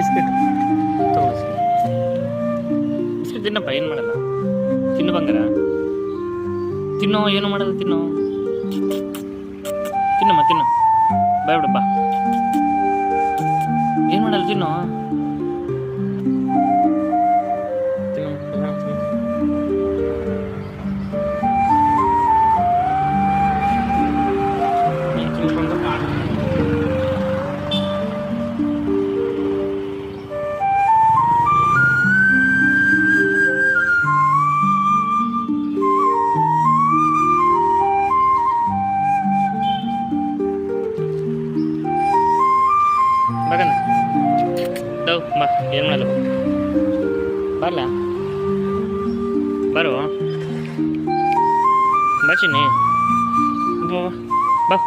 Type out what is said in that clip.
Biscuit ತಗೋ biscuit ತಿನ್ನಪ್ಪ, ಏನು ಮಾಡಲ್ಲ. ತಿನ್ನು ಬಂಗಾರ, ತಿನ್ನೋ, ಏನು ಮಾಡಲ್ಲ, ತಿನ್ನೋ, ತಿನ್ನಮ್ಮ, ತಿನ್ನು, ಬಾಯ್ ಬಿಡಪ್ಪ, ಏನು ಮಾಡಲ್ಲ, ತಿನ್ನೋ, ಬಗನ ಡವ್ ಬಾ, ಏನು ಮಾಡಲ್ಲ, ಬರಲ ಬರೋ, ಬಾ ಚಿನ್ನಿ, ಬಾ ಬಾ.